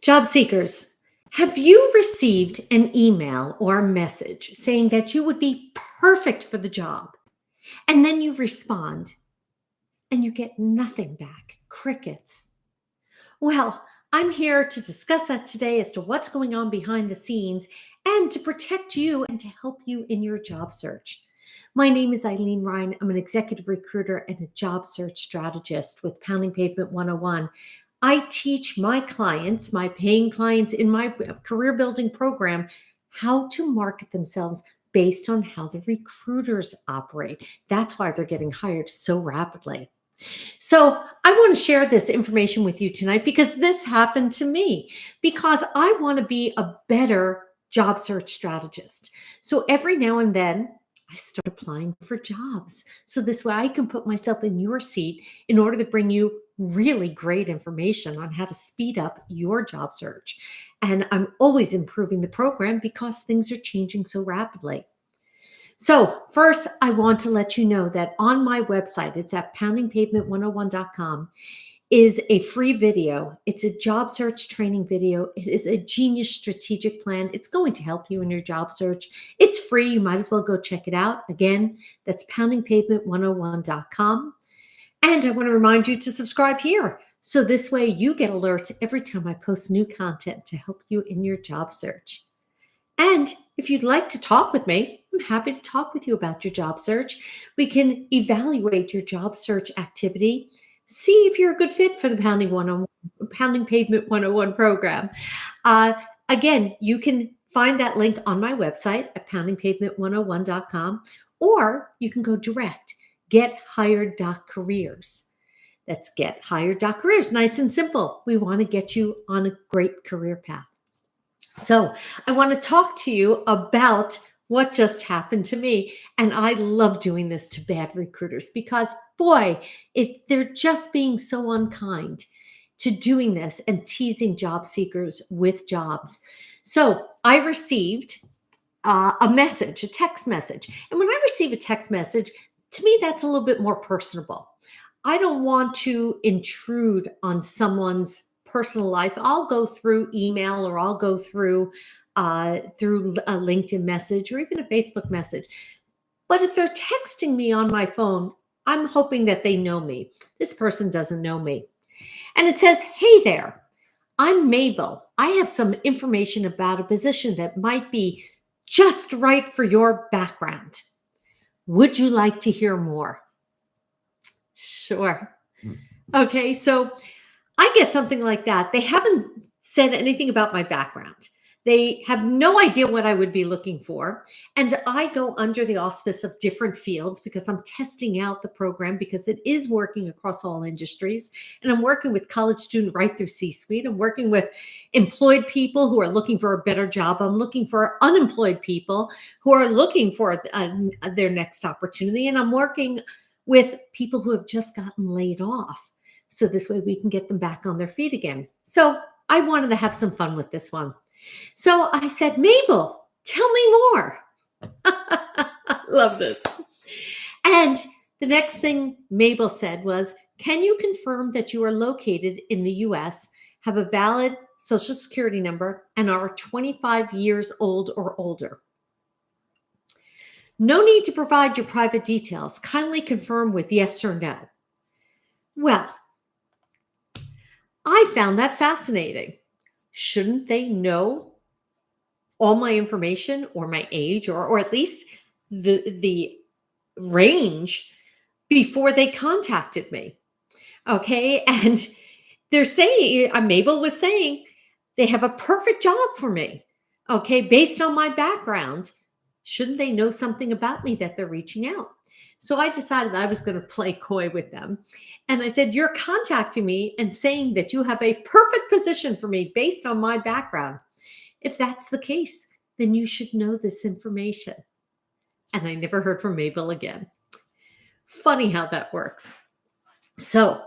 Job seekers, have you received an email or a message saying that you would be perfect for the job? And then you respond and you get nothing back, crickets. Well, I'm here to discuss that today as to what's going on behind the scenes and to protect you and to help you in your job search. My name is Ilene Rein. I'm an executive recruiter and a job search strategist with Pounding Pavement 101. I teach my clients, my paying clients in my career building program, how to market themselves based on how the recruiters operate. That's why they're getting hired so rapidly. So, I want to share this information with you tonight because this happened to me, because I want to be a better job search strategist. So, every now and then, I start applying for jobs. So, this way I can put myself in your seat in order to bring you really great information on how to speed up your job search. And I'm always improving the program because things are changing so rapidly. So, first, I want to let you know that on my website, it's at poundingpavement101.com, is a free video. It's a job search training video. It is a genius strategic plan. It's going to help you in your job search. It's free. You might as well go check it out. Again, that's poundingpavement101.com. And I want to remind you to subscribe here. So this way you get alerts every time I post new content to help you in your job search. And if you'd like to talk with me, I'm happy to talk with you about your job search. We can evaluate your job search activity, see if you're a good fit for the Pounding Pavement 101 program. Uh, Again, you can find that link on my website at poundingpavement101.com, or you can go direct, gethired.careers. That's gethired.careers. Nice and simple. We want to get you on a great career path. So, I want to talk to you about what just happened to me. And I love doing this to bad recruiters because, boy, they're just being so unkind to doing this and teasing job seekers with jobs. So, I received a message, a text message. And when I receive a text message, to me, that's a little bit more personable. I don't want to intrude on someone's personal life. I'll go through email, or I'll go through a LinkedIn message or even a Facebook message. But if they're texting me on my phone, I'm hoping that they know me. This person doesn't know me. And it says, "Hey there, I'm Mabel. I have some information about a position that might be just right for your background. Would you like to hear more?" Sure. Okay, so I get something like that. They haven't said anything about my background. They have no idea what I would be looking for. And I go under the auspice of different fields because I'm testing out the program because it is working across all industries. And I'm working with college student right through C-suite. I'm working with employed people who are looking for a better job. I'm looking for unemployed people who are looking for their next opportunity. And I'm working with people who have just gotten laid off. So this way we can get them back on their feet again. So I wanted to have some fun with this one. So I said, "Mabel, tell me more." Love this. And the next thing Mabel said was, "Can you confirm that you are located in the US, have a valid social security number, and are 25 years old or older? No need to provide your private details. Kindly confirm with yes or no." Well, I found that fascinating. Shouldn't they know all my information or my age, or at least the range before they contacted me? Okay. And they're saying, Mabel was saying, they have a perfect job for me. Okay. Based on my background, shouldn't they know something about me that they're reaching out? So I decided I was going to play coy with them. And I said, "You're contacting me and saying that you have a perfect position for me based on my background. If that's the case, then you should know this information." And I never heard from Mabel again. Funny how that works. So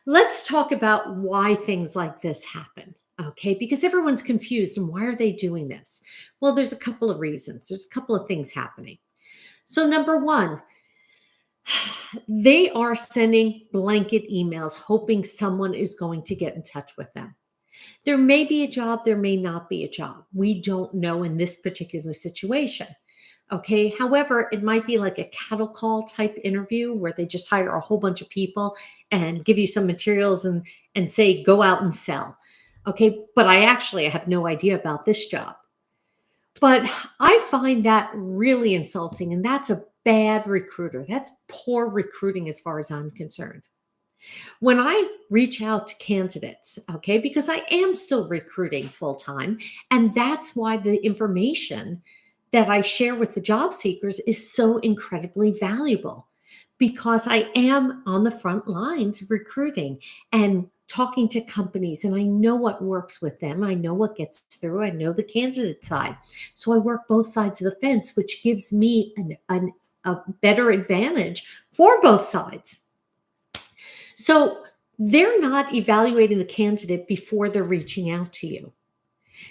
let's talk about why things like this happen. Okay, because everyone's confused and why are they doing this? Well, there's a couple of reasons. There's a couple of things happening. So, number one, they are sending blanket emails hoping someone is going to get in touch with them. There may be a job, there may not be a job. We don't know in this particular situation. Okay. However, it might be like a cattle call type interview where they just hire a whole bunch of people and give you some materials and say, go out and sell. Okay. But I have no idea about this job. But I find that really insulting. And that's a bad recruiter. That's poor recruiting as far as I'm concerned. When I reach out to candidates, okay, because I am still recruiting full time, and that's why the information that I share with the job seekers is so incredibly valuable because I am on the front lines recruiting and talking to companies, and I know what works with them. I know what gets through. I know the candidate side. So I work both sides of the fence, which gives me a better advantage for both sides. So they're not evaluating the candidate before they're reaching out to you.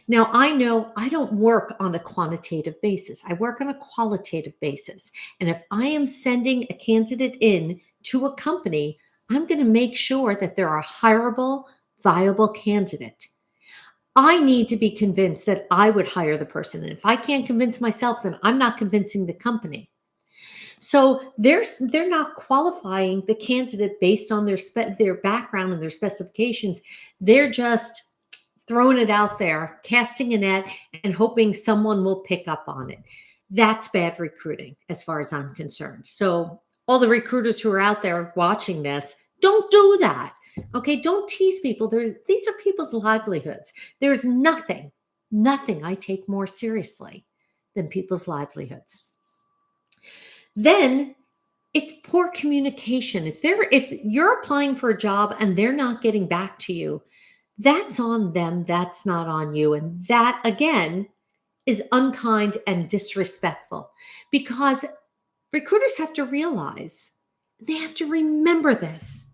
Now, I know I don't work on a quantitative basis. I work on a qualitative basis. And if I am sending a candidate in to a company, I'm going to make sure that they're a hireable, viable candidate. I need to be convinced that I would hire the person. And if I can't convince myself, then I'm not convincing the company. So they're not qualifying the candidate based on their background and their specifications. They're just throwing it out there, casting a net, and hoping someone will pick up on it. That's bad recruiting, as far as I'm concerned. So all the recruiters who are out there watching this, don't do that. Okay, don't tease people. These are people's livelihoods. There's nothing I take more seriously than people's livelihoods. Then it's poor communication. If you're applying for a job and they're not getting back to you, that's on them, that's not on you. And that again is unkind and disrespectful because recruiters have to realize, they have to remember this,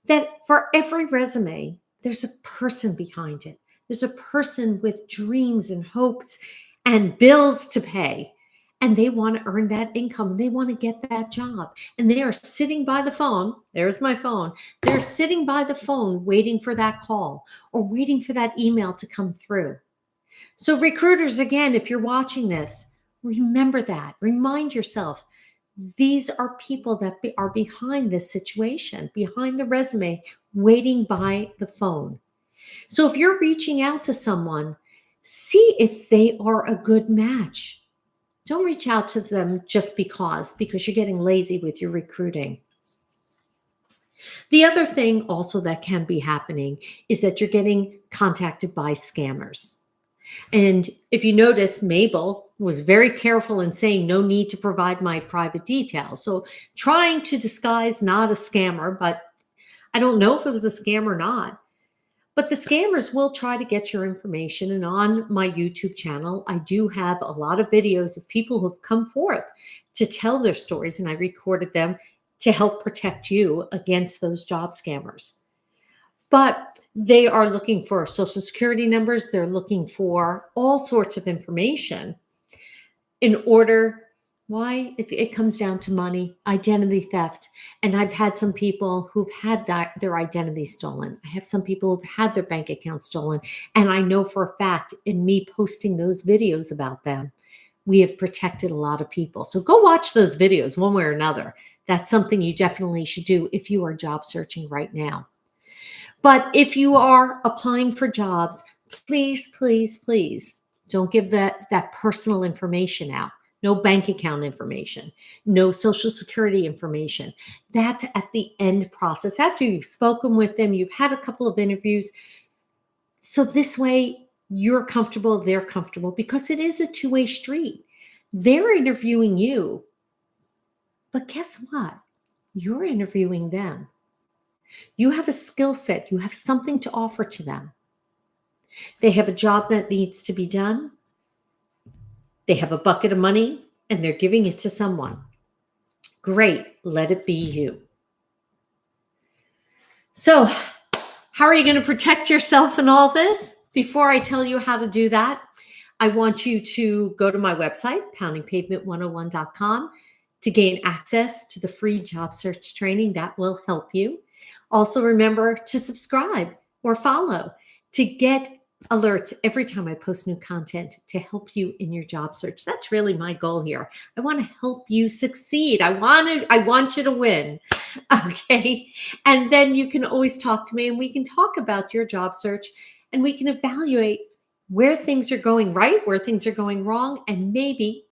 that for every resume, there's a person behind it. There's a person with dreams and hopes and bills to pay. And they want to earn that income. They want to get that job. And they are sitting by the phone. There's my phone. They're sitting by the phone waiting for that call or waiting for that email to come through. So, recruiters, again, if you're watching this, remember that. Remind yourself these are people that are behind this situation, behind the resume, waiting by the phone. So if you're reaching out to someone, see if they are a good match. Don't reach out to them just because you're getting lazy with your recruiting. The other thing also that can be happening is that you're getting contacted by scammers. And if you notice, Mabel was very careful in saying no need to provide my private details. So trying to disguise not a scammer, but I don't know if it was a scam or not. But the scammers will try to get your information. And on my YouTube channel, I do have a lot of videos of people who have come forth to tell their stories, and I recorded them to help protect you against those job scammers. But they are looking for social security numbers. They're looking for all sorts of information in order. Why? It comes down to money, identity theft. And I've had some people who've had their identity stolen. I have some people who've had their bank account stolen. And I know for a fact, in me posting those videos about them, we have protected a lot of people. So go watch those videos one way or another. That's something you definitely should do if you are job searching right now. But if you are applying for jobs, please don't give that personal information out. No bank account information, no social security information. That's at the end process. After you've spoken with them, you've had a couple of interviews. So this way you're comfortable, they're comfortable, because it is a two-way street. They're interviewing you, but guess what? You're interviewing them. You have a skill set. You have something to offer to them. They have a job that needs to be done. They have a bucket of money and they're giving it to someone. Great. Let it be you. So, how are you going to protect yourself in all this? Before I tell you how to do that, I want you to go to my website, poundingpavement101.com, to gain access to the free job search training that will help you. Also, remember to subscribe or follow. to get alerts every time I post new content to help you in your job search. That's really my goal here. I want to help you succeed. I want you to win. Okay? And then you can always talk to me and we can talk about your job search and we can evaluate where things are going right, where things are going wrong, and maybe